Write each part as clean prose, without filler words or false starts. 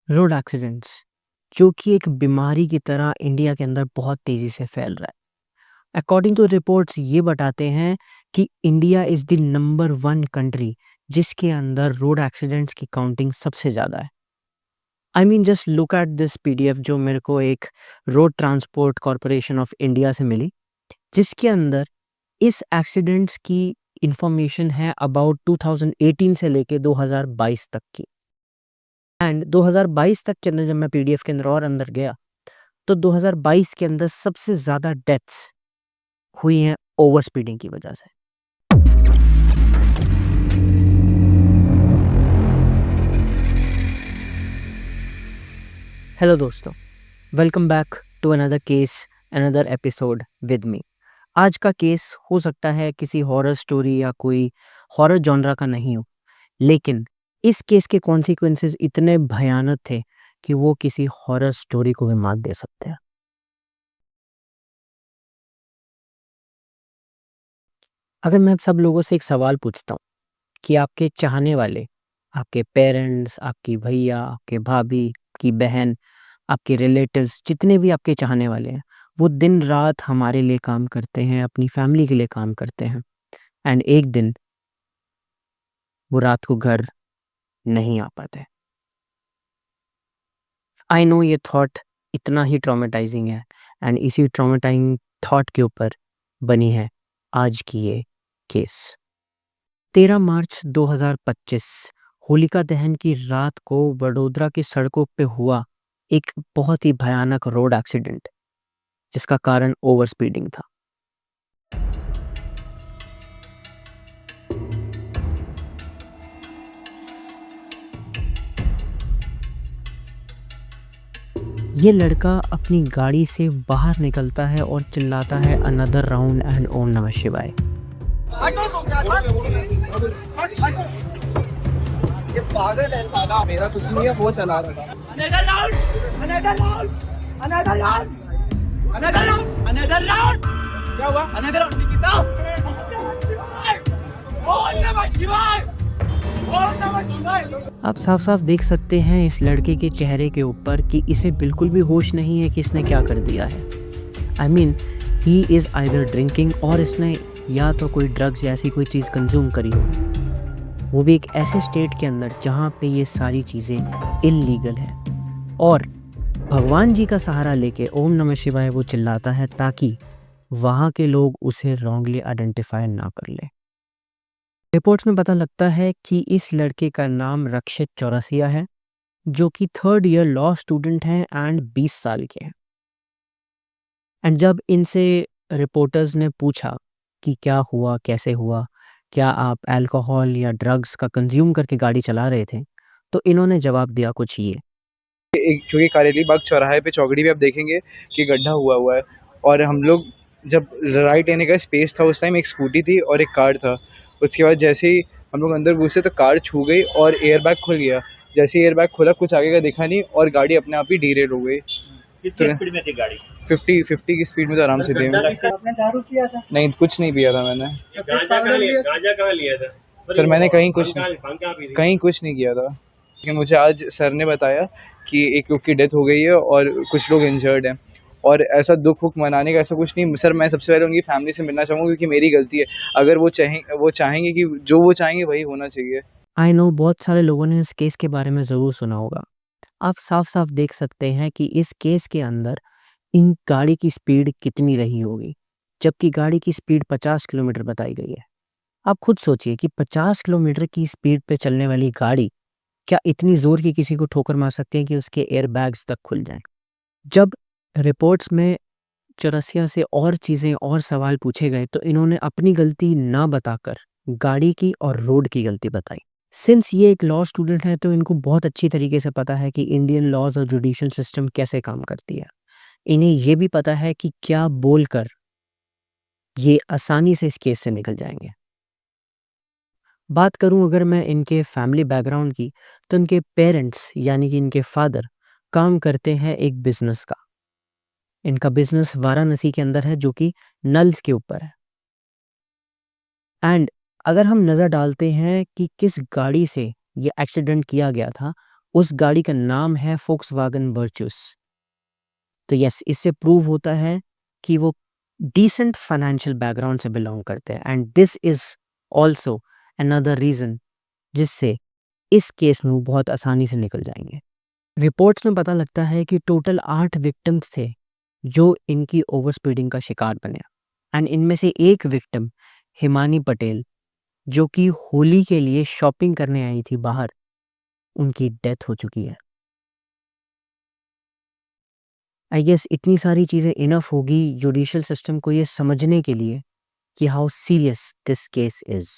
Road accidents जो कि एक बीमारी की तरह इंडिया के अंदर बहुत तेज़ी से फैल रहा है। अकॉर्डिंग टू रिपोर्ट्स ये बताते हैं कि India is the number 1 country जिसके अंदर रोड एक्सीडेंट्स की काउंटिंग सबसे ज़्यादा है। I mean just look at this PDF जो मेरे को एक road transport corporation of India से मिली, जिसके अंदर इस एक्सीडेंट्स की इंफॉर्मेशन है अबाउट 2018 से लेके 2022 तक की। एंड 2022 तक के अंदर जब मैं पीडीएफ के अंदर और अंदर गया तो 2022 के अंदर सबसे ज़्यादा डेथ्स हुई हैं ओवर स्पीडिंग की वजह से। हेलो दोस्तों, welcome back to another case, another episode with me. आज का केस हो सकता है किसी हॉरर स्टोरी या कोई हॉरर जॉनरा का नहीं हो, लेकिन इस केस के कॉन्सिक्वेंसेस इतने भयानक थे कि वो किसी हॉरर स्टोरी को भी मात दे सकते हैं। अगर मैं सब लोगों से एक सवाल पूछता हूँ कि आपके चाहने वाले, आपके पेरेंट्स, आपकी भैया, आपके भाभी, आपकी बहन, आपके रिलेटिव्स, जितने भी आपके चाहने वाले हैं, वो दिन रात हमारे लिए काम करते हैं, अपनी फैमिली के लिए काम करते हैं, एंड एक दिन वो रात को घर नहीं आ पाते। आई नो ये थॉट इतना ही ट्रॉमेटाइजिंग है, एंड इसी ट्रॉमेटाइजिंग थॉट के ऊपर बनी है आज की ये केस। 13 मार्च 2025 होलिका दहन की रात को वडोदरा की सड़कों पे हुआ एक बहुत ही भयानक रोड एक्सीडेंट, जिसका कारण ओवर स्पीडिंग था। ये लड़का अपनी गाड़ी से बाहर निकलता है और चिल्लाता है अनदर राउंड एंड ओम नमः शिवाय। ये पागल है साला, मेरा कुछ नहीं है, वो चला रहा था। Another round, another round, another round, another round, another round. क्या हुआ? Another round, Nikita. ओम नमः शिवाय, ओम नमः शिवाय। आप साफ साफ देख सकते हैं इस लड़के के चेहरे के ऊपर कि इसे बिल्कुल भी होश नहीं है कि इसने क्या कर दिया है। I mean he is either drinking और इसने या तो कोई ड्रग्स जैसी कोई चीज़ कंज्यूम करी होगी, वो भी एक ऐसे स्टेट के अंदर जहाँ पे ये सारी चीज़ें इल्लीगल हैं। और भगवान जी का सहारा लेके ओम नमः शिवाय वो चिल्लाता है ताकि वहाँ के लोग उसे रॉन्गली आइडेंटिफाई ना कर ले। रिपोर्ट्स में पता लगता है कि इस लड़के का नाम रक्षित चौरसिया है, जो कि 3rd ईयर लॉ स्टूडेंट हैं एंड 20 साल के हैं। एंड जब इनसे रिपोर्टर्स ने पूछा कि क्या हुआ, कैसे हुआ, क्या आप अल्कोहल या ड्रग्स का कंज्यूम करके गाड़ी चला रहे थे, तो इन्होंने जवाब दिया कुछ ये। एक क्योंकि कारेली बाग चौराहे पे चौकड़ी पे आप देखेंगे कि गड्ढा हुआ है, और हम लोग जब राइट लेने का स्पेस था उस टाइम एक स्कूटी थी और एक कार था। उसके बाद जैसे ही हम लोग अंदर घुसे तो कार छू गई और एयर बैग खुल गया। जैसे ही एयर बैग खुला कुछ आगे का दिखा नहीं और गाड़ी अपने आप ही डीरेल हो गई। कितनी स्पीड में थी गाड़ी? 50 की स्पीड में तो आराम से थी। आपने दारू किया था? नहीं, कुछ नहीं पिया था मैंने। गांजा कहाँ लिया था? सर मैंने कहीं कुछ भांग कहाँ पी थी? कहीं कुछ नहीं किया था, लेकिन मुझे आज सर ने बताया कि एक लोग की डेथ हो गई है और कुछ लोग इंजर्ड हैं। और ऐसा दुख वुख मनाने का ऐसा कुछ नहीं सर। मैं सबसे पहले उनकी फैमिली से मिलना चाहूँगा क्योंकि मेरी गलती है। अगर वो चाहेंगे कि जो वो चाहेंगे वही होना चाहिए। आई नो बहुत सारे लोगों ने इस केस के बारे में ज़रूर सुना होगा। आप साफ साफ देख सकते हैं कि इस केस के अंदर इन गाड़ी की स्पीड कितनी रही होगी, जबकि गाड़ी की स्पीड 50 किलोमीटर बताई गई है। आप खुद सोचिए कि 50 किलोमीटर की स्पीड पे चलने वाली गाड़ी क्या इतनी ज़ोर की किसी को ठोकर मार सकते हैं कि उसके एयर बैग्स तक खुल जाएं। जब रिपोर्ट्स में चौरसिया से और चीज़ें और सवाल पूछे गए तो इन्होंने अपनी गलती ना बताकर गाड़ी की और रोड की गलती बताई। सिंस ये एक लॉ स्टूडेंट है तो इनको बहुत अच्छी तरीके से पता है कि इंडियन लॉज और जुडिशियल सिस्टम कैसे काम करती है। इन्हें ये भी पता है कि क्या बोलकर ये आसानी से इस केस से निकल जाएंगे। बात करूं अगर मैं इनके फैमिली बैकग्राउंड की, तो इनके पेरेंट्स यानी कि इनके फादर काम करते हैं एक बिजनेस का। इनका बिजनेस वाराणसी के अंदर है जो कि नल्स के ऊपर है। एंड अगर हम नज़र डालते हैं कि किस गाड़ी से ये एक्सीडेंट किया गया था, उस गाड़ी का नाम है Volkswagen Virtus। तो यस, इससे प्रूव होता है कि वो डिसेंट फाइनेंशियल बैकग्राउंड से बिलोंग करते हैं, and this is also another reason जिससे इस केस में वो बहुत आसानी से निकल जाएंगे। रिपोर्ट्स में पता लगता है कि टोटल 8 विक्टिम्स थे जो इनकी ओवर स्पीडिंग का शिकार बने, एंड इनमें से एक विक्टिम हिमानी पटेल, जो कि होली के लिए शॉपिंग करने आई थी बाहर, उनकी डेथ हो चुकी है। आई गेस इतनी सारी चीज़ें इनफ होगी जुडिशियल सिस्टम को ये समझने के लिए कि how serious this case is.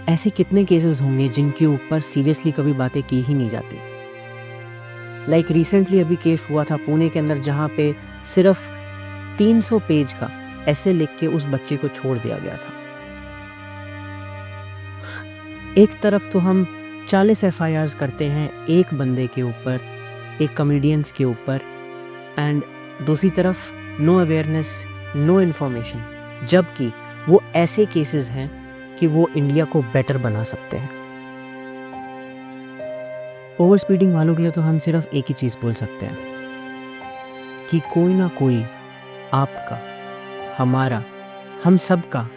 ऐसे कितने केसेस होंगे जिनके ऊपर सीरियसली कभी बातें की ही नहीं जाती। लाइक रिसेंटली अभी केस हुआ था पुणे के अंदर, जहाँ पे सिर्फ 300 पेज का ऐसे लिख के उस बच्चे को छोड़ दिया गया था। एक तरफ तो हम 40 FIRs करते हैं एक बंदे के ऊपर, एक कॉमेडियंस के ऊपर, एंड दूसरी तरफ नो अवेयरनेस, नो इन्फॉर्मेशन, जबकि वो ऐसे केसेस हैं कि वो इंडिया को बेटर बना सकते हैं। ओवर स्पीडिंग वालों के लिए तो हम सिर्फ एक ही चीज़ बोल सकते हैं कि कोई ना कोई आपका, हमारा, हम सब का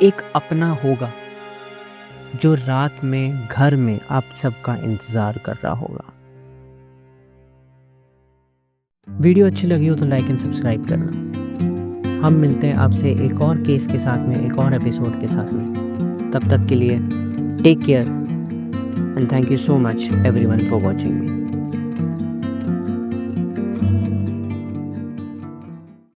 एक अपना होगा जो रात में घर में आप सबका इंतज़ार कर रहा होगा। वीडियो अच्छी लगी हो तो लाइक एंड सब्सक्राइब करना। हम मिलते हैं आपसे एक और केस के साथ में, एक और एपिसोड के साथ में। तब तक के लिए take care and thank you so much everyone for watching me.